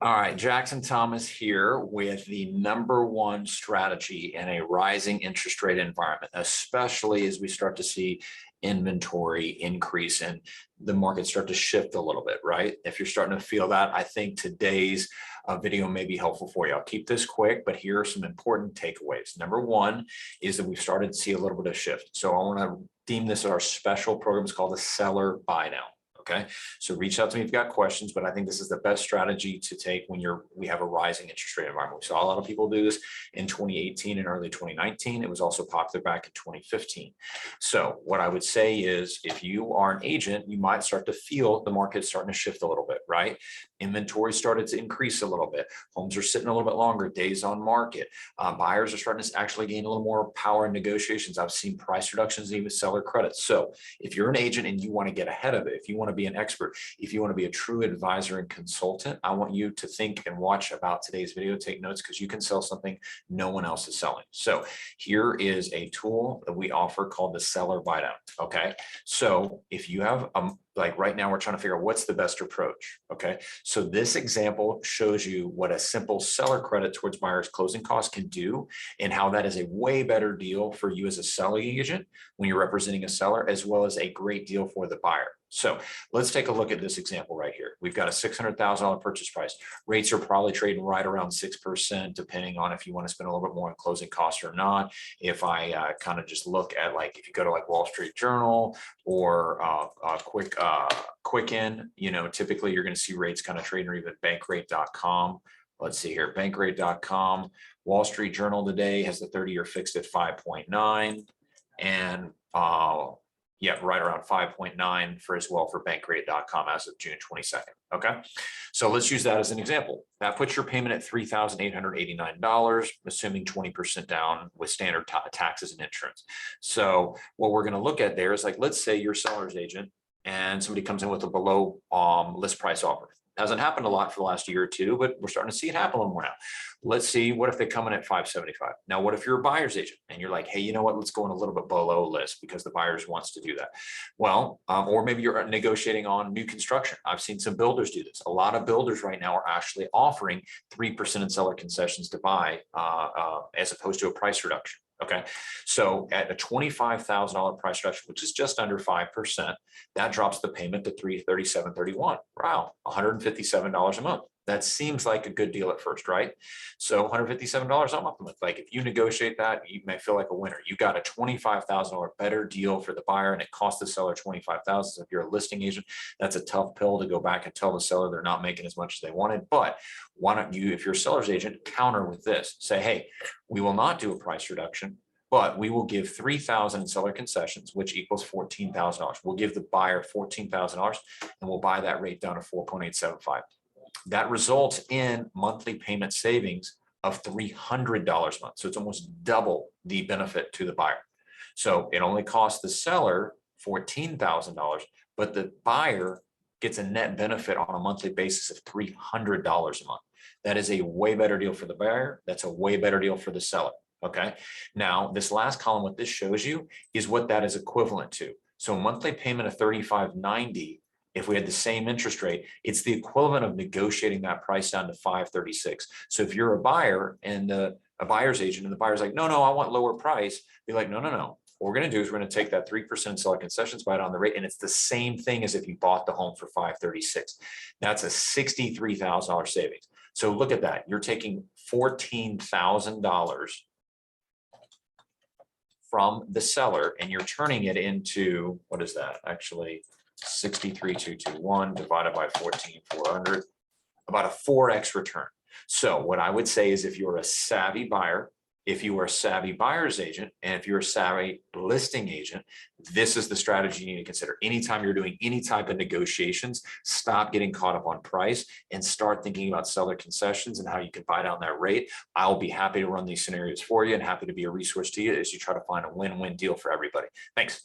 All right, Jackson Thomas here with the number one strategy in a rising interest rate environment, especially as we start to see inventory increase and the market start to shift a little bit, right? If you're starting to feel that, I think today's video may be helpful for you. I'll keep this quick, but here are some important takeaways. Number one is that we've started to see a little bit of shift. So I want to deem this our special program. It's called the seller buy down. Okay, so reach out to me if you've got questions, but I think this is the best strategy to take when we have a rising interest rate environment. We saw a lot of people do this in 2018 and early 2019. It was also popular back in 2015. So what I would say is if you are an agent, you might start to feel the market starting to shift a little bit, right? Inventory started to increase a little bit. Homes are sitting a little bit longer, days on market. Buyers are starting to actually gain a little more power in negotiations. I've seen price reductions and even seller credits. So if you're an agent and you want to get ahead of it, if you want to be an expert, if you want to be a true advisor and consultant, I want you to think and watch about today's video, take notes, because you can sell something no one else is selling. So here is a tool that we offer called the seller buy down. Okay, so if you have like right now, we're trying to figure out what's the best approach. Okay, so this example shows you what a simple seller credit towards buyer's closing costs can do and how that is a way better deal for you as a selling agent when you're representing a seller, as well as a great deal for the buyer. So let's take a look at this example right here. We've got a $600,000 purchase price. Rates are probably trading right around 6%, depending on if you want to spend a little bit more on closing costs or not. If I kind of just look at, like, if you go to like Wall Street Journal or Quicken, you know, typically you're going to see rates kind of trading, or even bankrate.com. Let's see here, bankrate.com. Wall Street Journal today has the 30-year fixed at 5.9, and yeah, right around 5.9 for as well for bankrate.com as of June 22nd. Okay, so let's use that as an example. That puts your payment at $3,889, assuming 20% down with standard taxes and insurance. So what we're going to look at there is, like, let's say you're a seller's agent and somebody comes in with a below list price offer. Hasn't happened a lot for the last year or two, but we're starting to see it happen a little more now. Let's see, what if they come in at 575? Now, what if you're a buyer's agent and you're like, hey, you know what, let's go in a little bit below list because the buyers wants to do that. Well, or maybe you're negotiating on new construction. I've seen some builders do this. A lot of builders right now are actually offering 3% in seller concessions to buy as opposed to a price reduction. Okay, so at a $25,000 price reduction, which is just under 5%, that drops the payment to $337.31. Wow, $157 a month. That seems like a good deal at first, right? So $157 a month. Like, if you negotiate that, you may feel like a winner. You got a $25,000 better deal for the buyer, and it cost the seller $25,000. So if you're a listing agent, that's a tough pill to go back and tell the seller they're not making as much as they wanted. But why don't you, if you're a seller's agent, counter with this? Say, hey, we will not do a price reduction, but we will give $3,000 in seller concessions, which equals $14,000. We'll give the buyer $14,000, and we'll buy that rate down to 4.875. That results in monthly payment savings of $300 a month. So it's almost double the benefit to the buyer. So it only costs the seller $14,000, but the buyer gets a net benefit on a monthly basis of $300 a month. That is a way better deal for the buyer. That's a way better deal for the seller. Okay. Now, this last column, what this shows you is what that is equivalent to. So a monthly payment of $35.90, if we had the same interest rate, it's the equivalent of negotiating that price down to $536. So if you're a buyer and a buyer's agent, and the buyer's like, no, I want lower price, be like, no. What we're going to do is we're going to take that 3% seller concessions, buy it on the rate, and it's the same thing as if you bought the home for $536. That's a $63,000 savings. So look at that. You're taking $14,000 from the seller, and you're turning it into, what is that? Actually, 63,221 divided by 14,400, about a 4x return. So what I would say is, if you're a savvy buyer, if you are a savvy buyer's agent, and if you're a savvy listing agent, this is the strategy you need to consider. Anytime you're doing any type of negotiations, stop getting caught up on price and start thinking about seller concessions and how you can buy down that rate. I'll be happy to run these scenarios for you and happy to be a resource to you as you try to find a win-win deal for everybody. Thanks.